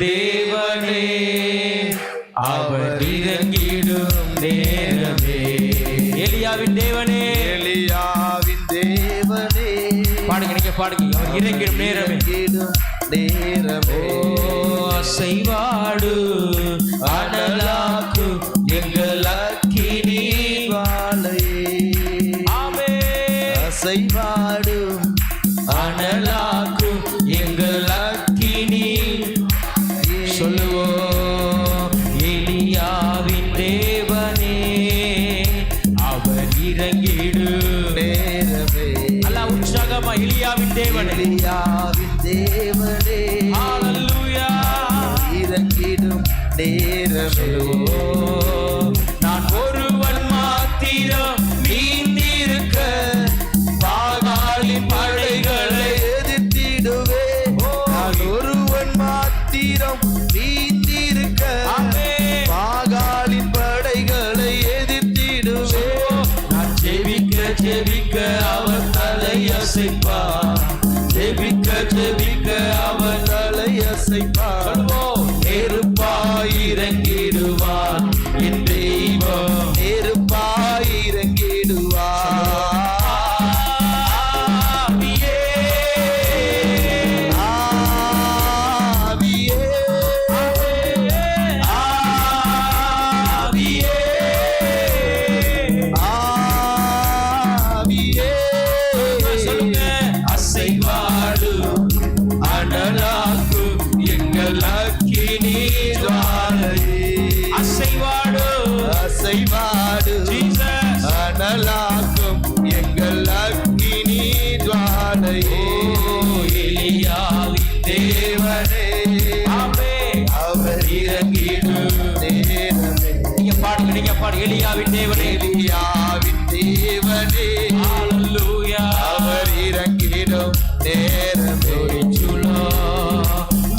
தேவனே அவர் இறங்கிடும் நேரமே. எலியாவின் தேவனே, எலியாவின் தேவனே, பாடுங்க, நீங்க பாடுங்க. அவர் இறங்கிடும் நேரமே, நேரமே. அசைவாடு அனலாக்கு எங்கள் அக்கினி வாழையே. ஆமே. அசைவாடும் அனலாக்கு எங்கள் அக்கினி. சொல்லுவோம், எலியாவின் தேவனே அவர் இறங்கிடும் நேரமே. அல்லா உற்சாகமா, எலியாவின் தேவனே, எலியாவின் தேவனே, ஹல்லேலூயா, இறங்கிடும் நேரமே. நான் ஒருவன் மாத்திரம் மீந்திருக்க பாகாலின் படைகளை எதிர்த்திடுவே. நான் ஒருவன் மாத்திரம் மீந்திருக்க பாகாலின் படைகளை எதிர்த்திடுவே. நான் ஜெபிக்க ஜெபிக்க அவர் தலையசைப்பார், ஜெபிக்க ஜெபிக்க அவர் தலையசைப்பார். நெருப்பாய் இறங்கிடுவார் என் தெய்வம், நெருப்பாய் இறங்கிடுவார். அசைவாடு அனலாக்கு எங்கள் அக்கினி ஜுவாலையே. அசைவாடு அசைவாடு அனலாக்கும் எங்கள் அக்கினி ஜுவாலையே. எலியாவின் தேவனே, ஆமே, அவர் இறங்கிடும் நேரமே. நீங்க பாடுங்க, நீங்க பாடு. எலியாவின் தேவனே, எலியாவின் தேவனே, ஹல்லேலூயா, அவர் இறங்கிடும் நேரமே.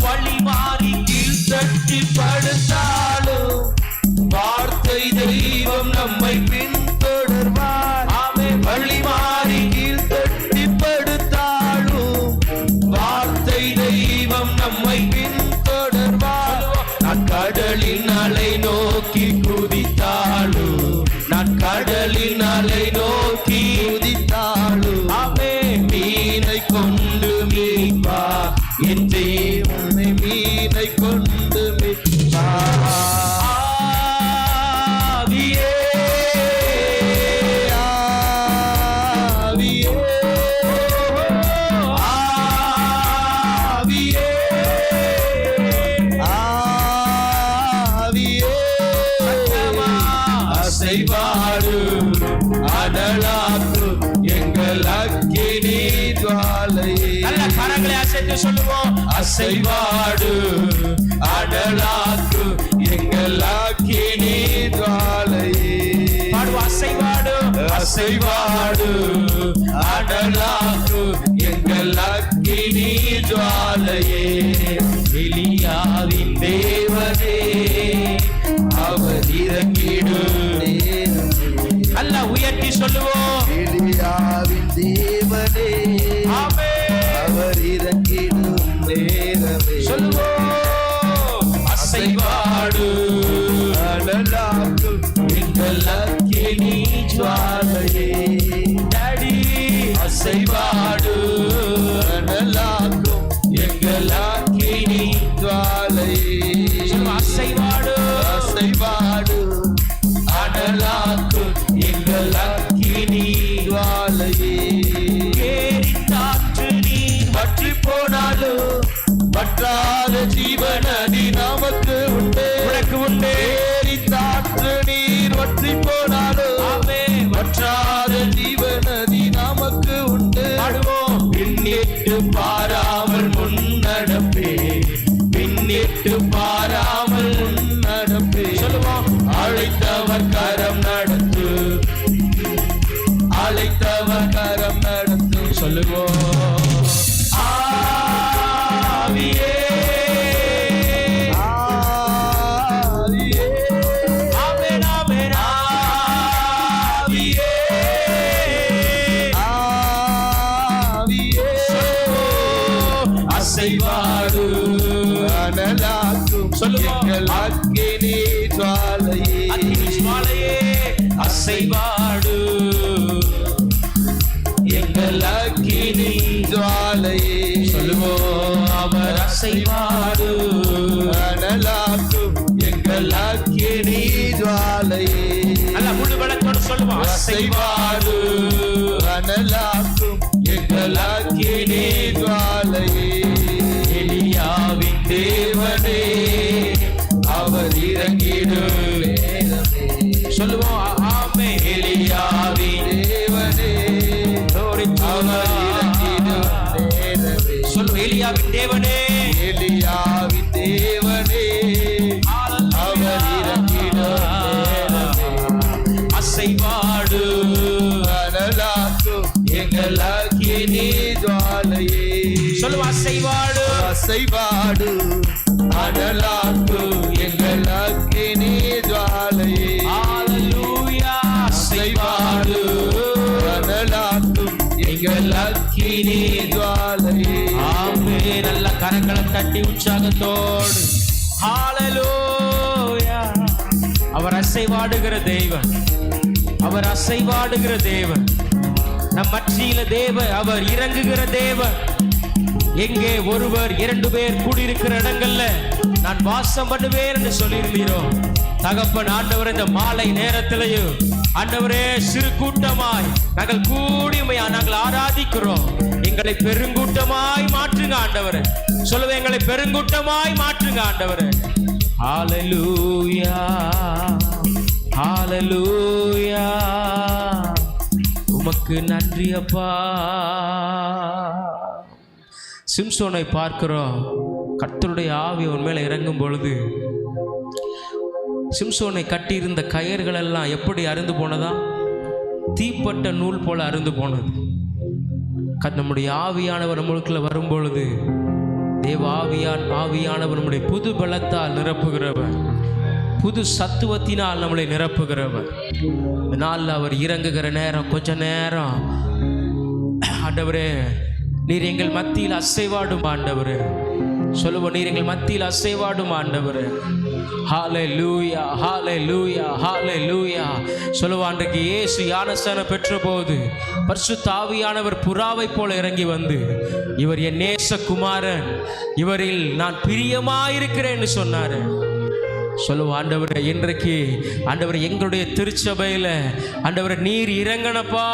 வழி மாறி கீழ் தட்டி படுத்தாலும் வார்த்தை தெய்வம் நம்மை பின்தொடர்வார். ஆமே. வழி மாறி கீழ் தட்டி படுத்தாலும் வார்த்தை தெய்வம் நம்மை பின்தொடர்வார். நான் கடலின் அலை நோக்கி குதித்தாலும், நான் கடலின் அலை நோக்கி குதித்தாலும் ஆமே, மீனை கொண்டு மீட்பா என் தெய்வம், மீனை கொண்டு மீட்பார். ஆவியே, ஆவியே, ஆவியே, ஆவியே, அசைவாடு அனலாக்கு எங்கள் அக்கினி ஜுவாலையே. நல்ல கரங்களை அசைத்து சொல்லுவோம், அசைவாடு அனலாக்கு எங்கள் அக்கினி ஜுவாலையே. பாடுவோம், அசைவாடு அசைவாடு அனலாக்கு எங்கள் அக்கினி ஜுவாலையே. எலியாவின் தேவனே அவர் இறங்கிடும் நேரமே. நல்லா உயர்த்தி சொல்லுவோம், எலியாவின் தேவனே, ஆமே, அவர் இறங்கிடும் நேரமே. சொல்லுவோம், அசைவாடு அனலாக்கும் எங்கள் அக்கினி ஜுவாலையே. டாடி, அசைவாடு அனலாக்கும் எங்கள் அக்கினி ஜுவாலையே. அசைவாடு அசைவாடு அனலாக்கு எங்கள் அக்கினி ஜுவாலையே. ஏறித்தாற்று நீர் வற்றி போனாலும் வற்றாத ஜீவநதி நமக்கு உண்டு. உனக்கு உண்டு. ஏறித்தாற்று நீர் வற்றி போனாலும் ஆமே, வற்றாத ஜீவநதி நமக்கு உண்டு. பாடுவோம், பின்னிட்டு பாராமல் முன்னடப்பே, பின்னிட்டு பாராமல் நடப்பே. சொல்லுவோம், அழைத்தவர் கரம் நடத்து, அழைத்தவர் கரம் நடத்தும். சொல்லுவோம், ஆவியே, ஆவியே, ஆமென், ஆமென், ஆவியே, ஆவியே, அசைவாடு அனலாக்கும் சொல்லுவோம். எங்கள் அக்கினி ஜுவாலையே அக்கினி ஜுவாலையே அசைவாடு எங்கள் அக்கினி ஜுவாலையே சொல்லுவோம். அவர் அசைவாடு அனலாக்கும் எங்கள் அக்கினி ஜுவாலையே நல்ல முழு வழக்கோடு சொல்லுவோம். அசைவாடு அனலாக்கும் எங்கள் அக்கினி ஜுவாலையே எலியாவின் தேவனே அவர் இறங்கிடும் நேரமே சொல்லுவோம். ஆமே எலியாவின் தேவனே glory to அவர் இறங்கிடும் நேரமே சொல்லுவோம். எலியாவின் தேவனே எலியாவின் தேவனே அவர் இறங்கிடும் நேரமே அசைவாடு அனலாக்கும் எங்கள் அக்கினி ஜுவாலையே சொல்லுவோம். அசைவாடு அசைவாடு அனலாக்கும் எங்கள் அக்கினி ஜுவாலையே ஹalleluya அசைவாடு அனலாக்கும் எங்கள் அக்கினி ஜுவாலையே ஆமே. நல்ல கரங்களை தட்டி உற்சாகத்தோடு ஹalleluya. அவர் அசைவாடுகிற தேவன், அவர் அசைவாடுகிற தேவன், நம் மத்தியில தேவன், அவர் இறங்குகிற தேவன். எங்கே ஒருவர் இரண்டு பேர் கூடியிருக்கிற இடங்கள்ல நான் வாசம் பண்ணுவேன் என்று சொல்லியிருந்தீரோ தகப்பன் ஆண்டவர், இந்த மாலை நேரத்திலையும் ஆண்டவரே சிறு கூட்டமாய் நாங்கள் கூடிமையா நாங்கள் ஆராதிக்கிறோம். எங்களை பெருங்கூட்டமாய் மாற்றுங்க ஆண்டவரே. சொல்லுவேன், எங்களை பெருங்கூட்டமாய் மாற்றுங்க ஆண்டவரே. ஹalleluya ஹalleluya. உமக்கு நன்றி அப்பா. சிம்சோனை பார்க்கிறோம். கர்த்தருடைய ஆவி அவன் மேல இறங்கும் பொழுது சிம்சோனை கட்டியிருந்த கயிறுகள் எல்லாம் எப்படி அறுந்து போனதா? தீப்பட்ட நூல் போல அறுந்து போனது. நம்முடைய ஆவியானவர் நம்மளுக்குள்ள வரும் பொழுது தேவ ஆவியானவர் நம்முடைய புது பலத்தால் நிரப்புகிறவர், புது சத்துவத்தினால் நம்மளை நிரப்புகிறவர். நாளில் அவர் இறங்குகிற நேரம் கொஞ்ச நேரம் ஆண்டவரே நீர் எங்கள் மத்தியில் அசைவாடும் ஆண்டவரே. சொல்லுவோம், நீர் எங்கள் மத்தியில் அசைவாடும் ஆண்டவரே. ஹalleluya ஹalleluya ஹalleluya. சொல்லுவோம், அன்றைக்கு இயேசு ஞானஸ்நானம் பெற்ற போது பரிசுத்த ஆவியானவர் புறாவை போல இறங்கி வந்து இவர் என் நேசகுமாரன், இவரில் நான் பிரியமாயிருக்கிறேன்னு சொன்னாரு. சொல்லுவோம், ஆண்டவரே இன்றைக்கு ஆண்டவரே எங்களுடைய திருச்சபையில ஆண்டவரே நீர் இறங்கனப்பா.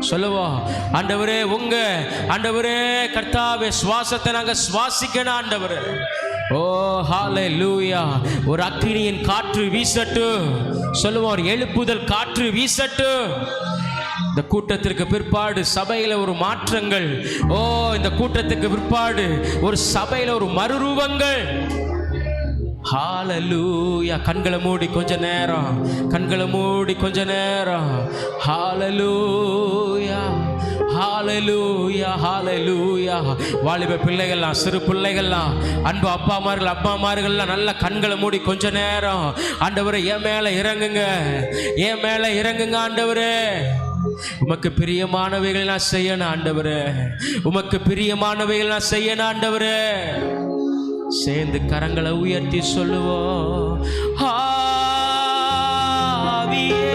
சொல்லுவோம், ஆண்டவரே உங்க ஆண்டவரே கர்த்தாவே சுவாசத்தை நாங்க சுவாசிக்கணும் ஆண்டவரே. ஓ ஹalleluya. ஒரு அக்கினியின் காற்று வீசட்டு. சொல்லுவோம், ஒரு எழுப்புதல் காற்று வீசட்டு. இந்த கூட்டத்திற்கு பிற்பாடு சபையில ஒரு மாற்றங்கள். ஓ இந்த கூட்டத்துக்கு பிற்பாடு ஒரு சபையில ஒரு மறுரூபங்கள். ஹalleluya. கண்களை மூடி கொஞ்ச நேரம், கண்களை மூடி கொஞ்ச நேரம். ஹalleluya ஹalleluya ஹalleluya. வாலிப பிள்ளைகள்லாம், சிறு பிள்ளைகள்லாம், அன்பு அப்பாமார்கள்லாம் நல்ல கண்களை மூடி கொஞ்ச நேரம் ஆண்டவரே என் மேல இறங்குங்க, என் மேல இறங்குங்க ஆண்டவரே. உமக்கு பிரியமானவைகள் நான் செய்யணும் ஆண்டவரே, உமக்கு பிரியமானவைகள் நான் செய்யணும் ஆண்டவரே. சேர்ந்து கரங்களை உயர்த்தி சொல்லுவோம், ஆவியே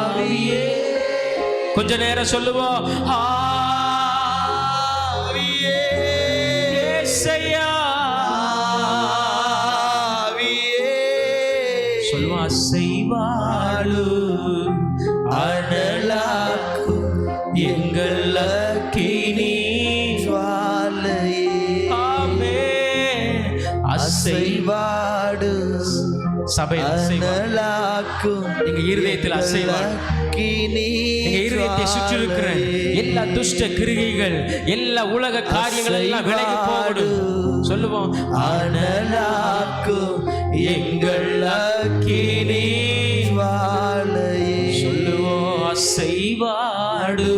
ஆவியே. கொஞ்ச நேரம் சொல்லுவோம், ஆவியே இயேசையா ஆவியே. சொல்லுவோம், அசைவாடு அனலாக்கும் எங்கள் அக்கினி ஜுவாலையே. ஆமே. அசைவாடு சபையில் அசைவாடு. அனலாக்கும் எங்க இருதயத்தில் அசைவாடு. அக்கினி எங்க இருதயத்தை சுற்றி இருக்கிற எல்லா துஷ்ட கிரிகைகள், எல்லா உலக காரியங்கள் எல்லாம் விலகி போடும். சொல்லுவோம், அனலாக்கும் எங்கள் அக்கினி ஜுவாலையே. சொல்லுவோம், அசைவாடு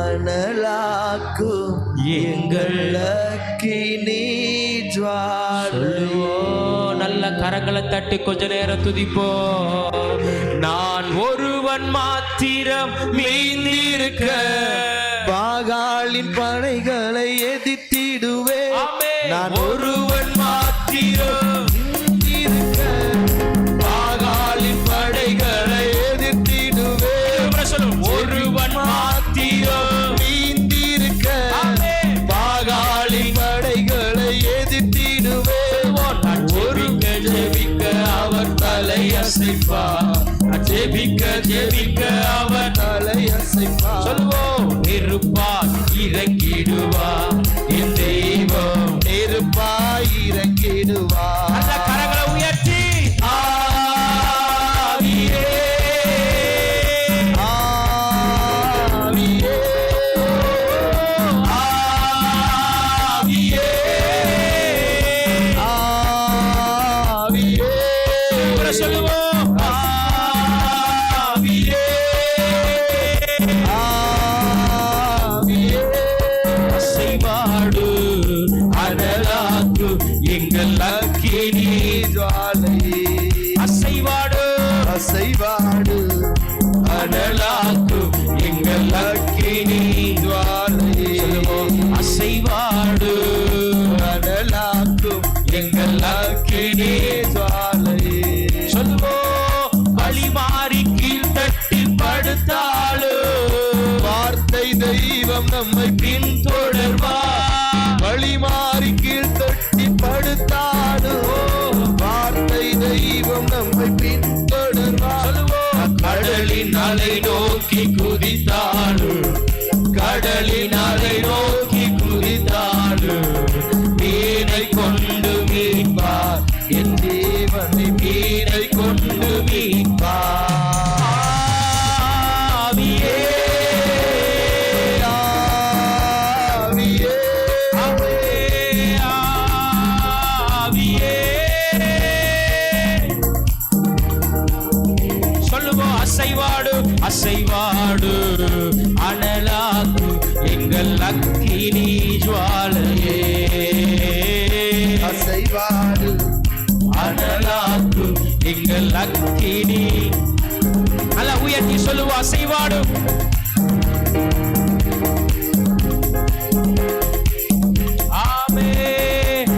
அனலாக்கும் எங்கள் அக்கினி ஜுவாலையே. சொல்லுவோம், நல்ல கரங்களை தட்டி கொஞ்ச நேரம் துதிப்போம். நான் ஒருவன் மாத்திரம் மீந்திருக்க பாகால் பாகாலின் படைகளை எதிர்த்திடுவேன். ஆமென். நான் ஒருவன் மாத்திரம் இருக்க பாகாலின் படைகளை எதிர்த்திடுவேன். ஒருவன் மாத்திரம் நீந்திருக்க பாகாலின் படைகளை எதிர்த்திடுவேன். ஜெபிக்க ஜெபிக்க அவர் தலை அசைப்பார். ஜெபிக்க ஜெபிக்க அவர் தலை அசைப்பார். சொல்லுவோம், நெருப்பாய் இறங்கிடுவார் என் தெய்வம். நெருப்பாய் இறங்கிடுவார். அந்த கரங்களை உயர்த்தி ஆவியே ஆவியே ஆவியே ஆவியே சொல்லுவோம், ஆவியே ஆவியே அசைவாடு அனலாக்கு எங்கள் அக்கினி ஜுவாலையே அசைவாடு அசைவாடு அனலாக்கு எங்கள் அக்கினி ஜுவாலையே அசைவாடு அனலாக்கும் எங்கள் அக்கினி ஜுவாலையே. சொல்லுவோம், வழி மாறி கீழ் தட்டி படுத்தாலும் வார்த்தை தெய்வம் நம்மை பின்தொடர்வார். வழி மாறி கீழ் தட்டி படுத்தாடும். வார்த்தை தெய்வம் நம்மை பின்தொடர்வார். கடலின் அலை நோக்கி குதித்தாலும் கடலின் அலை நோக்கி குதித்தாலும் மீனை கொண்டு மீட்பார் என் தேவனை. மீனை கொண்டு மீட்பார். ஆவியே ஆவியே ஆவியே சொல்லுவோம், அசைவாடு அசைவாடு அனலாக்கு எங்கள் அக்கினி ஜுவாலையே. அசைவாடு அனலாக்கு எங்கள் அக்கினி. நல்லா உயர்த்தி சொல்லுவோம், அசைவாடு